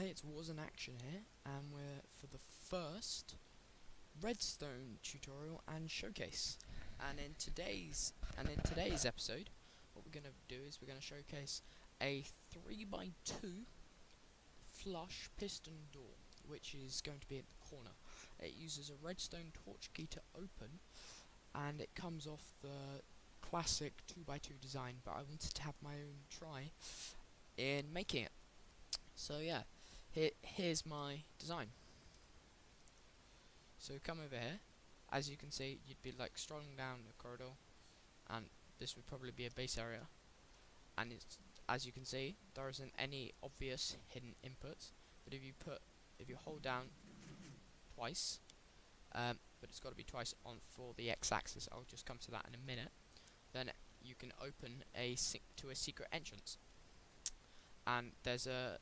Hi, it's Wars in Action here, and we're for the first Redstone tutorial and showcase. And in today's episode, what we're gonna do is we're gonna showcase a 3x2 flush piston door, which is going to be at the corner. It uses a redstone torch key to open, and it comes off the classic 2x2 design. But I wanted to have my own try in making it. So yeah, here's my design. So come over here. As you can see, you'd be like strolling down the corridor, and this would probably be a base area. And it's, as you can see, there isn't any obvious hidden inputs. But if you hold down twice, but it's got to be twice on for the x-axis. I'll just come to that in a minute. Then you can open to a secret entrance, and there's a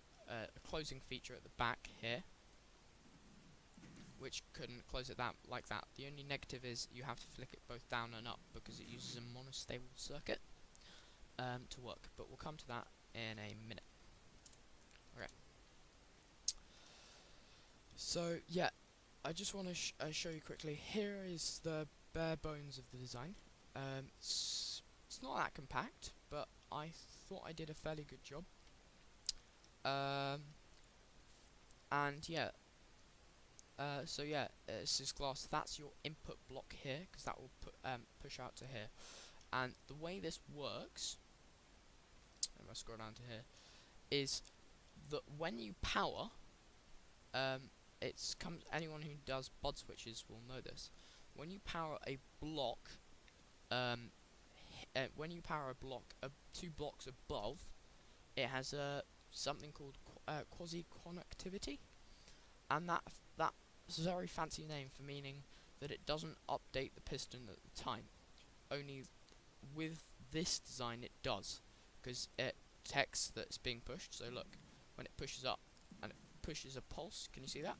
closing feature at the back here, which couldn't close it like that. The only negative is you have to flick it both down and up because it uses a monostable circuit to work. But we'll come to that in a minute. Okay. So yeah, I just want to show you quickly. Here is the bare bones of the design. It's not that compact, but I thought I did a fairly good job. And yeah, so yeah, this is glass. That's your input block here, because that will push out to here. And the way this works, if I scroll down to here, is that when you power, anyone who does bod switches will know this. When you power a block, two blocks above, it has something called quasi-conductivity, and that's a very fancy name for meaning that it doesn't update the piston at the time. Only with this design it does, because it detects that it's being pushed. So look, when it pushes up and it pushes a pulse, can you see that?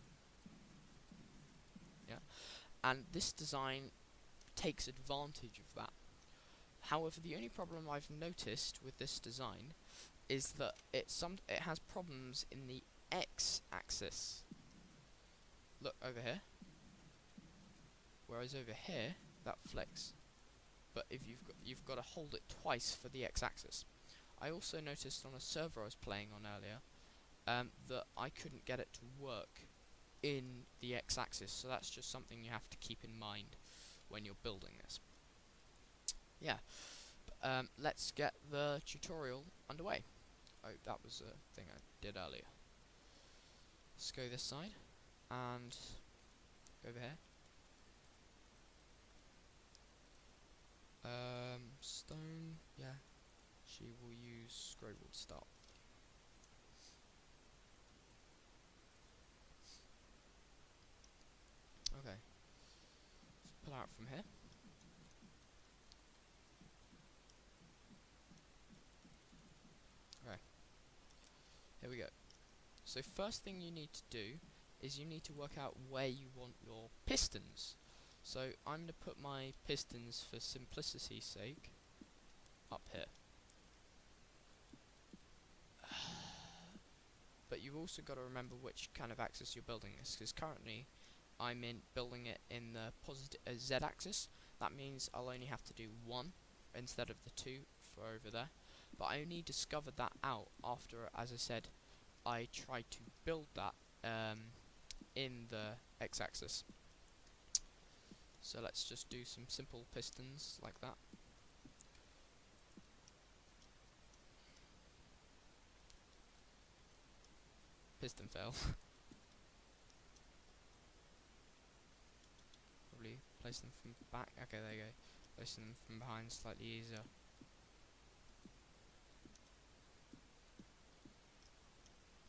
Yeah, and this design takes advantage of that. However, the only problem I've noticed with this design is that it has problems in the x-axis. Look over here. Whereas over here, that flicks. But if you've got to hold it twice for the x-axis. I also noticed on a server I was playing on earlier that I couldn't get it to work in the x-axis. So that's just something you have to keep in mind when you're building this. Yeah. Let's get the tutorial underway. Oh, that was a thing I did earlier. Let's go this side and go over here. Stone, yeah. She will use scroll to start. Okay. Let's pull out from here. Okay. Here we go. So first thing you need to do is you need to work out where you want your pistons. So I'm going to put my pistons, for simplicity's sake, up here. But you've also got to remember which kind of axis you're building this, because currently I'm building it in the positive z-axis. That means I'll only have to do one instead of the two for over there. But I only discovered that out after, as I said, I tried to build that in the x-axis. So let's just do some simple pistons like that. Piston fail. Probably place them from back. Okay, there you go. Placing them from behind slightly easier.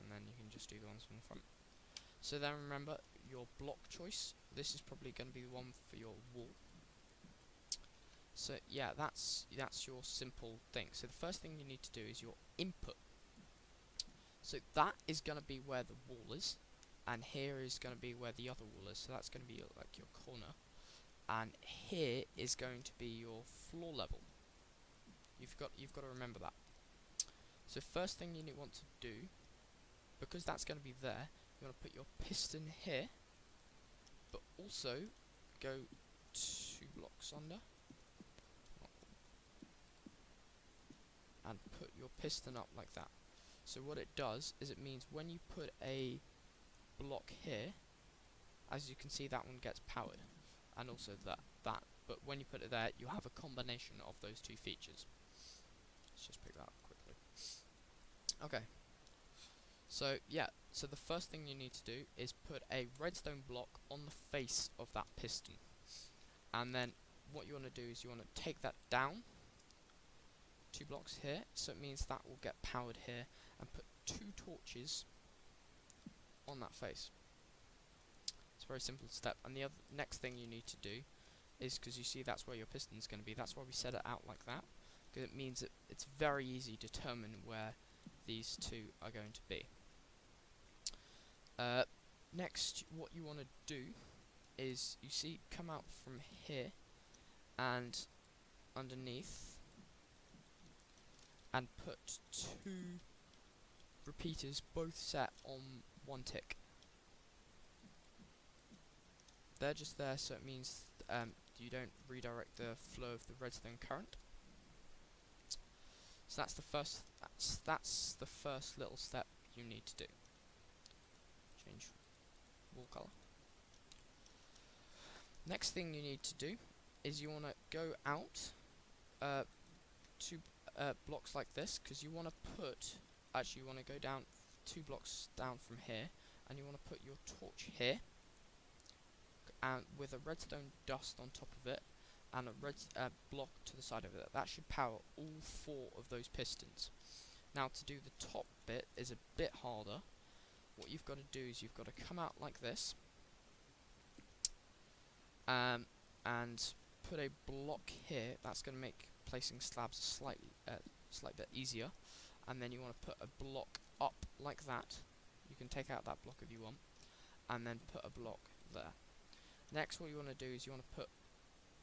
And then you can just do the ones from the front. So then remember your block choice. This is probably going to be the one for your wall. So yeah, that's your simple thing. So the first thing you need to do is your input. So that is going to be where the wall is, and here is going to be where the other wall is. So that's going to be like your corner, and here is going to be your floor level. You've got to remember that. So first thing you want to do, because that's going to be there, you want to put your piston here, but also go 2 blocks under and put your piston up like that. So what it does is it means when you put a block here, as you can see, that one gets powered, and also that. But when you put it there, you have a combination of those two features. Let's just pick that up quickly. Okay. So yeah, so the first thing you need to do is put a redstone block on the face of that piston. And then what you want to do is you want to take that down 2 blocks here, so it means that will get powered here, and put 2 torches on that face. It's a very simple step. And the next thing you need to do is, because you see that's where your piston is going to be, that's why we set it out like that, because it means that it's very easy to determine where these 2 are going to be. Next, what you want to do is, you see, come out from here and underneath and put 2 repeaters, both set on 1 tick. They're just there, so it means you don't redirect the flow of the redstone current. So that's the first. That's the first little step you need to do. Change wall color. Next thing you need to do is you want to go out 2 blocks like this, because you want to put. Actually, you want to go down 2 blocks down from here, and you want to put your torch here, and with a redstone dust on top of it, and a red block to the side of it. That should power all 4 of those pistons. Now, to do the top bit is a bit harder. What you've got to do is you've got to come out like this, and put a block here. That's going to make placing slabs slight bit easier. And then you want to put a block up like that. You can take out that block if you want, and then put a block there. Next, what you want to do is you want to put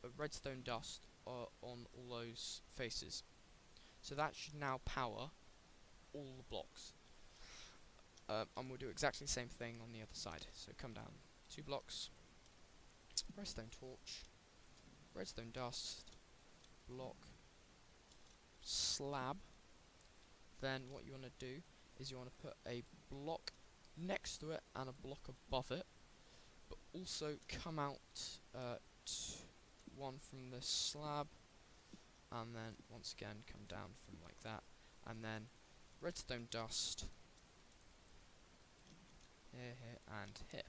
a redstone dust on all those faces. So that should now power all the blocks. And we'll do exactly the same thing on the other side. So come down 2 blocks, redstone torch, redstone dust, block, slab. Then what you want to do is you want to put a block next to it and a block above it, but also come out 1 from the slab, and then once again come down from like that, and then redstone dust here and here.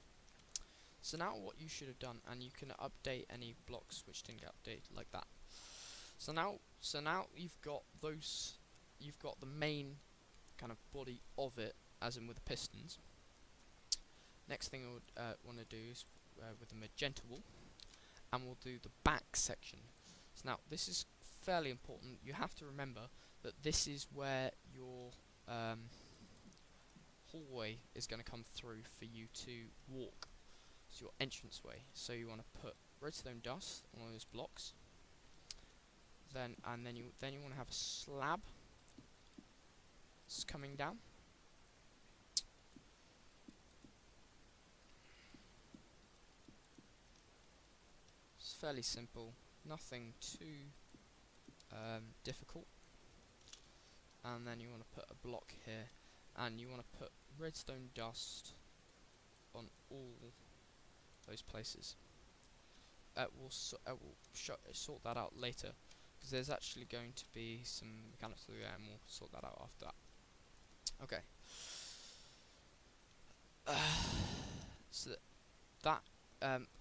So now what you should have done, and you can update any blocks which didn't get updated like that. So now you've got those. You've got the main kind of body of it, as in with the pistons. Next thing I would want to do is with the magenta wool, and we'll do the back section. So now this is fairly important. You have to remember that this is where your hallway is going to come through for you to walk. It's your entranceway. So you want to put redstone dust on all those blocks. Then you want to have a slab. It's coming down. It's fairly simple, nothing too difficult. And then you want to put a block here, and you want to put redstone dust on all those places. We'll sort that out later, because there's actually going to be some mechanics to do that, and we'll sort that out after that. Okay. So that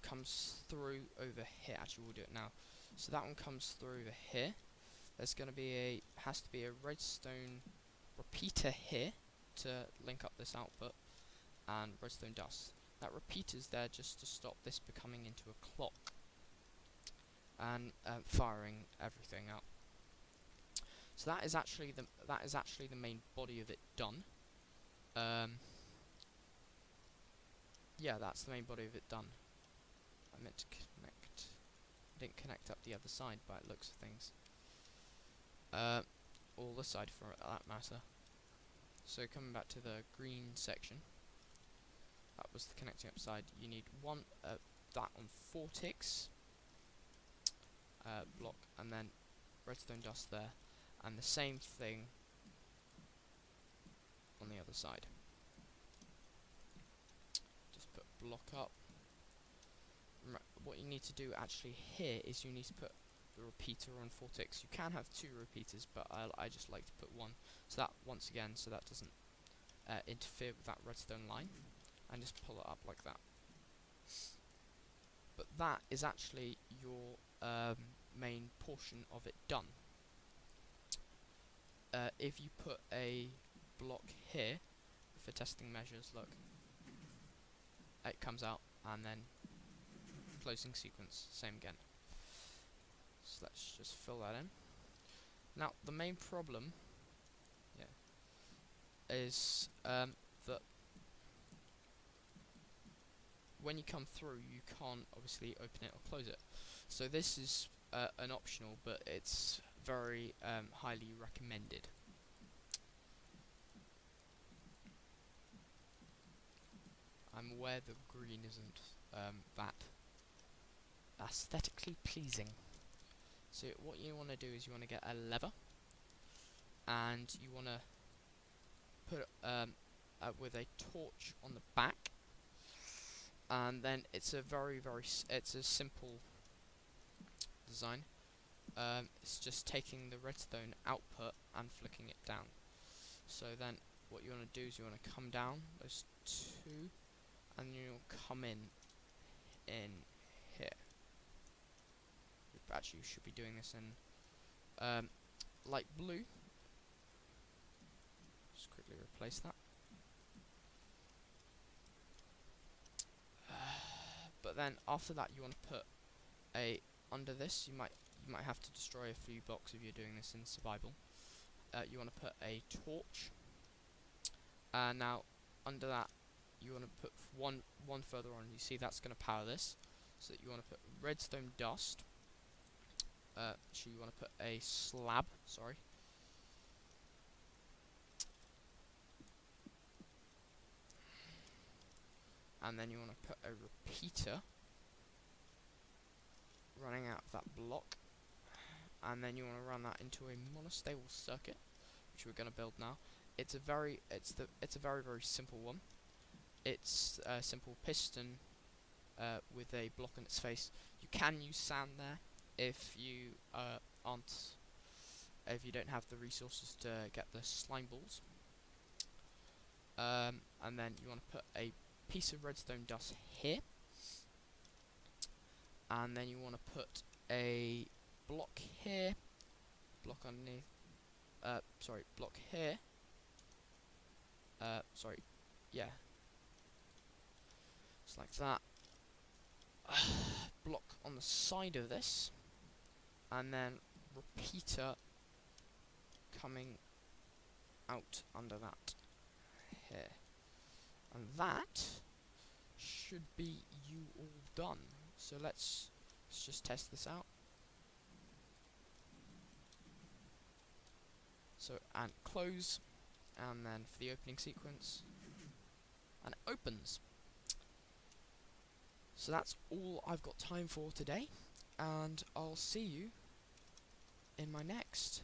comes through over here. Actually, we'll do it now. So that one comes through over here. There's going to be has to be a redstone repeater here to link up this output, and redstone dust. That repeater's there just to stop this becoming into a clock and firing everything out. So that is actually the main body of it done. Yeah, that's the main body of it done. I meant to connect. I didn't connect up the other side by the looks of things. Or the side for that matter. So coming back to the green section, that was the connecting up side. You need one that on 4 ticks block, and then redstone dust there, and the same thing on the other side. Just put block up. What you need to do actually here is you need to put the repeater on 4 ticks. You can have 2 repeaters, but I just like to put 1. So that, once again, so that doesn't interfere with that redstone line, and just pull it up like that. But that is actually your main portion of it done. If you put a block here for testing measures, look, it comes out, and then closing sequence, same again. So let's just fill that in. Now the main problem, is that when you come through, you can't obviously open it or close it. So this is an optional, but it's very highly recommended. I'm aware the green isn't that aesthetically pleasing. So what you want to do is you want to get a lever, and you want to put with a torch on the back, and then it's a it's a simple design. It's just taking the redstone output and flicking it down. So then what you want to do is you want to come down those 2, and you'll come in here. Actually, you should be doing this in light blue. Just quickly replace that. But then after that, you want to put a under this. You might have to destroy a few blocks if you're doing this in survival. You want to put a torch. Now under that, you want to put one further on. You see that's going to power this. So that you want to put redstone dust. Actually, you want to put a slab. Sorry. And then you want to put a repeater running out of that block, and then you want to run that into a monostable circuit, which we're going to build now. It's a very very simple one. It's a simple piston with a block on its face. You can use sand there if you if you don't have the resources to get the slime balls. And then you want to put a piece of redstone dust here, and then you want to put a block here, block underneath, sorry, block here, sorry, yeah, just like that, block on the side of this, and then repeater coming out under that here. And that should be you all done. So let's just test this out. So, and close, and then for the opening sequence, and it opens. So that's all I've got time for today, and I'll see you in my next